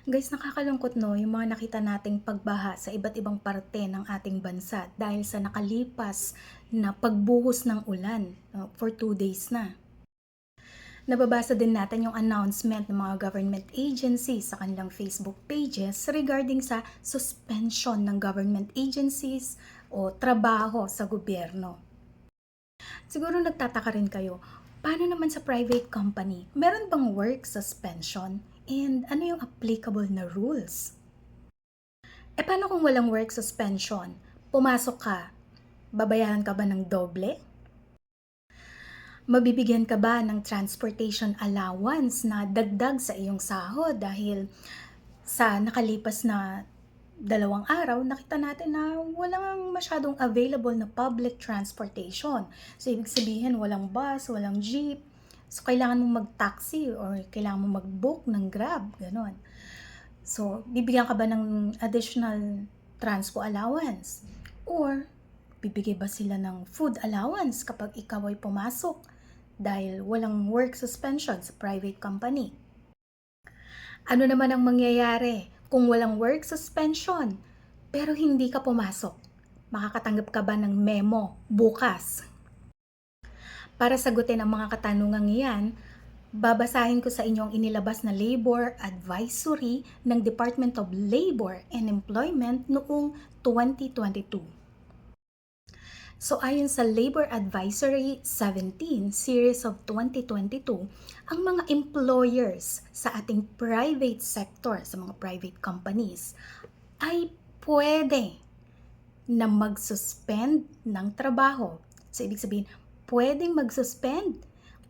Guys, nakakalungkot 'no, yung mga nakita nating pagbaha sa iba't ibang parte ng ating bansa dahil sa nakalipas na pagbuhos ng ulan, for 2 days na. Nababasa din natin yung announcement ng mga government agencies sa kanilang Facebook pages regarding sa suspension ng government agencies o trabaho sa gobyerno. Siguro nagtataka rin kayo, paano naman sa private company? Meron bang work suspension? And ano yung applicable na rules? Paano kung walang work suspension? Pumasok ka, babayaran ka ba ng doble? Mabibigyan ka ba ng transportation allowance na dagdag sa iyong sahod dahil sa nakalipas na 2 araw, nakita natin na walang masyadong available na public transportation. So, ibig sabihin, walang bus, walang jeep. So, kailangan mong mag-taxi or kailangan mong mag-book ng Grab, gano'n. So, bibigyan ka ba ng additional transpo allowance? Or, bibigay ba sila ng food allowance kapag ikaw ay pumasok dahil walang work suspension sa private company? Ano naman ang mangyayari kung walang work suspension pero hindi ka pumasok? Makakatanggap ka ba ng memo bukas? Para sagutin ang mga katanungang iyan, babasahin ko sa inyong inilabas na Labor Advisory ng Department of Labor and Employment noong 2022. So ayon sa Labor Advisory 17 Series of 2022, ang mga employers sa ating private sector, sa mga private companies, ay pwede na mag-suspend ng trabaho. So ibig sabihin, pwedeng mag-suspend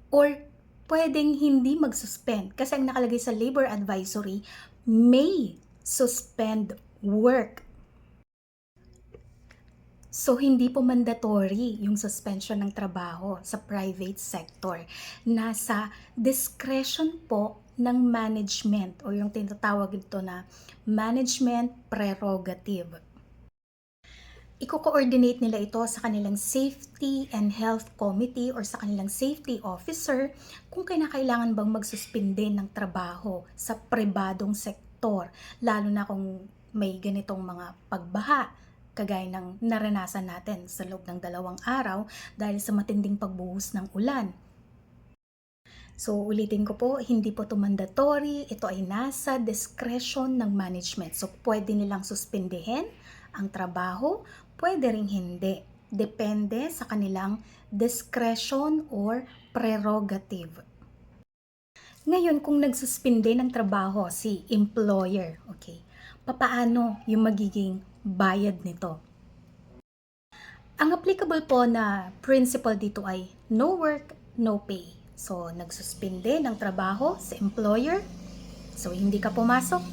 or pwedeng hindi mag-suspend. Kasi ang nakalagay sa Labor Advisory, may suspend work. So, hindi po mandatory yung suspension ng trabaho sa private sector. Nasa discretion po ng management o yung tinatawag ito na management prerogative. Iko-coordinate nila ito sa kanilang Safety and Health Committee or sa kanilang safety officer kung kailangan bang magsuspinde ng trabaho sa pribadong sektor, lalo na kung may ganitong mga pagbaha kagaya ng naranasan natin sa loob ng 2 araw dahil sa matinding pagbuhos ng ulan. So, ulitin ko po, hindi po ito mandatory, ito ay nasa discretion ng management. So, pwede nilang suspindihin ang trabaho, pwede ring hindi. Depende sa kanilang discretion or prerogative. Ngayon, kung nagsuspinde ng trabaho si employer, okay, papaano yung magiging bayad nito? Ang applicable po na principle dito ay no work, no pay. So, nagsuspinde ng trabaho sa employer, so hindi ka pumasok,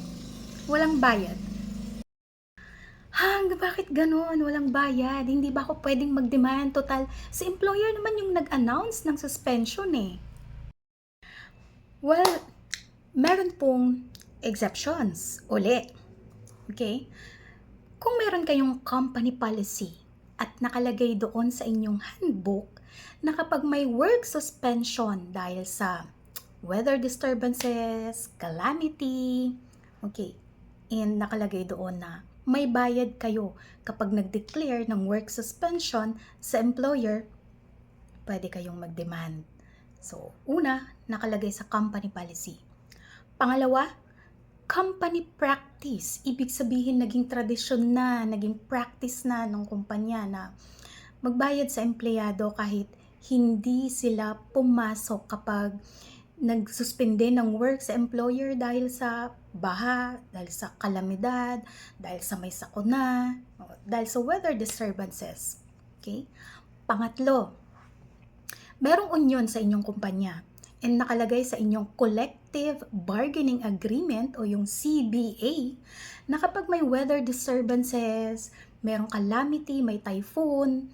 walang bayad. Bakit ganon? Walang bayad? Hindi ba ako pwedeng mag-demand? Total, si employer naman yung nag-announce ng suspension eh. Well, meron pong exceptions. Uli. Okay? Kung meron kayong company policy at nakalagay doon sa inyong handbook na kapag may work suspension dahil sa weather disturbances, calamity, okay, and nakalagay doon na may bayad kayo kapag nag-declare ng work suspension sa employer, pwede kayong mag-demand. So, una, nakalagay sa company policy. Pangalawa, company practice. Ibig sabihin, naging tradisyon na, naging practice na ng kumpanya na magbayad sa empleyado kahit hindi sila pumasok kapag nagsuspende ng work sa employer dahil sa baha, dahil sa kalamidad, dahil sa may sakuna, dahil sa weather disturbances. Okay? Pangatlo, merong union sa inyong kumpanya and nakalagay sa inyong collective bargaining agreement o yung CBA na kapag may weather disturbances, merong calamity, may typhoon,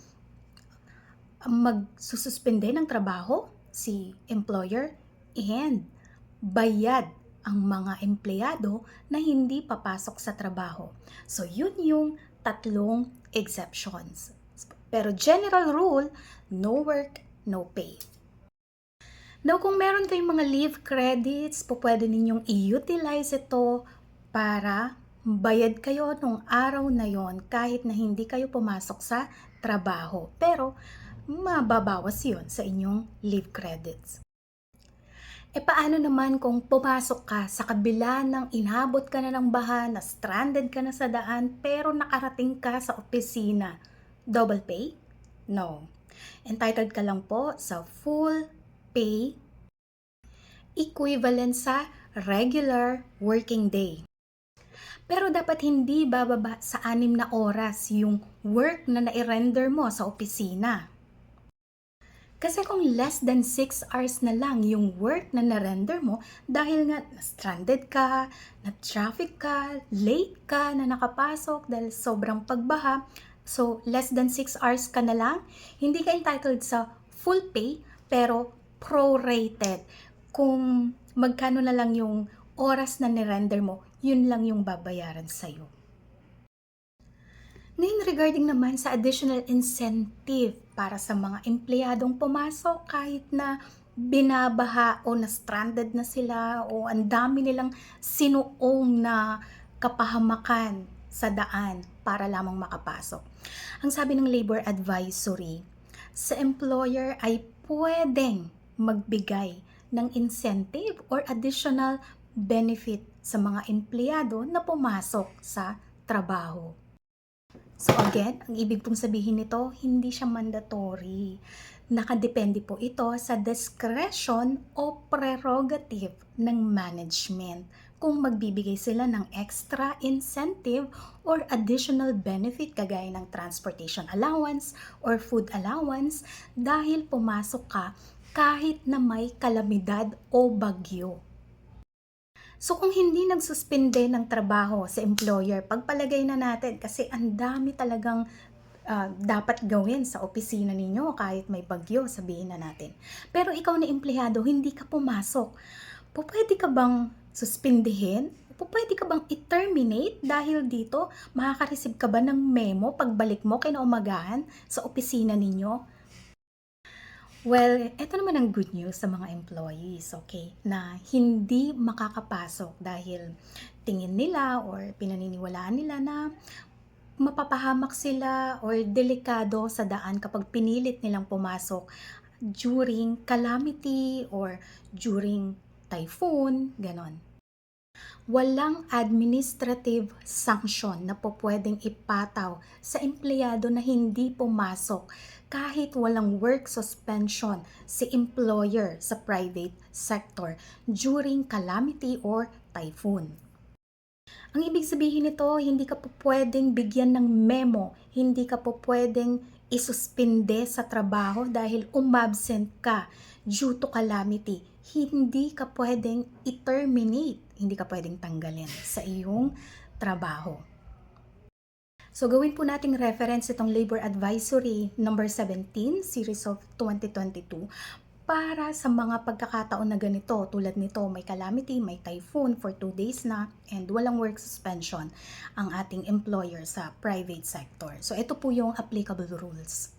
magsususpende ng trabaho si employer and bayad ang mga empleyado na hindi papasok sa trabaho. So, yun yung tatlong exceptions. Pero general rule, no work, no pay. Now, kung meron kayong mga leave credits, pwede ninyong i-utilize ito para bayad kayo nung araw na yon kahit na hindi kayo pumasok sa trabaho. Pero mababawas yon sa inyong leave credits. Paano naman kung pumasok ka sa kabila ng inabot ka na ng baha, na stranded ka na sa daan, pero nakarating ka sa opisina? Double pay? No. Entitled ka lang po sa full pay equivalent sa regular working day. Pero dapat hindi bababa sa 6 na oras yung work na nai-render mo sa opisina. Kasi kung less than 6 hours na lang yung work na na-render mo dahil nga na-stranded ka, na-traffic ka, late ka na nakapasok dahil sobrang pagbaha, so less than 6 hours ka na lang, hindi ka entitled sa full pay pero prorated. Kung magkano na lang yung oras na ni-render mo, yun lang yung babayaran sa'yo. Ngayon, regarding naman sa additional incentive para sa mga empleyadong pumasok kahit na binabaha o na-stranded na sila o ang dami nilang sinuong na kapahamakan sa daan para lamang makapasok. Ang sabi ng Labor Advisory, sa employer ay pwedeng magbigay ng incentive or additional benefit sa mga empleyado na pumasok sa trabaho. So again, ang ibig pong sabihin nito, hindi siya mandatory. Nakadepende po ito sa discretion o prerogative ng management kung magbibigay sila ng extra incentive or additional benefit kagaya ng transportation allowance or food allowance dahil pumasok ka kahit na may kalamidad o bagyo. So kung hindi nagsuspende ng trabaho sa employer, pagpalagay na natin kasi ang dami talagang dapat gawin sa opisina ninyo kahit may bagyo, sabihin na natin. Pero ikaw na empleyado, hindi ka pumasok. Pwede ka bang suspendihin? Pwede ka bang i-terminate dahil dito makaka-receive ka ba ng memo pagbalik mo kinaumagahan sa opisina ninyo? Well, eto naman ang good news sa mga employees, okay? Na hindi makakapasok dahil tingin nila or pinaniniwalaan nila na mapapahamak sila or delikado sa daan kapag pinilit nilang pumasok during calamity or during typhoon, ganon. Walang administrative sanction na pwedeng ipataw sa empleyado na hindi pumasok kahit walang work suspension si employer sa private sector during calamity or typhoon. Ang ibig sabihin nito, hindi ka po pwedeng bigyan ng memo, hindi ka po pwedeng isuspinde sa trabaho dahil umabsent ka due to calamity. Hindi ka pwedeng i-terminate, hindi ka pwedeng tanggalin sa iyong trabaho. So gawin po nating reference itong Labor Advisory number 17, series of 2022 para sa mga pagkakataon na ganito, tulad nito, may calamity, may typhoon for 2 days na, and walang work suspension ang ating employer sa private sector. So ito po yung applicable rules.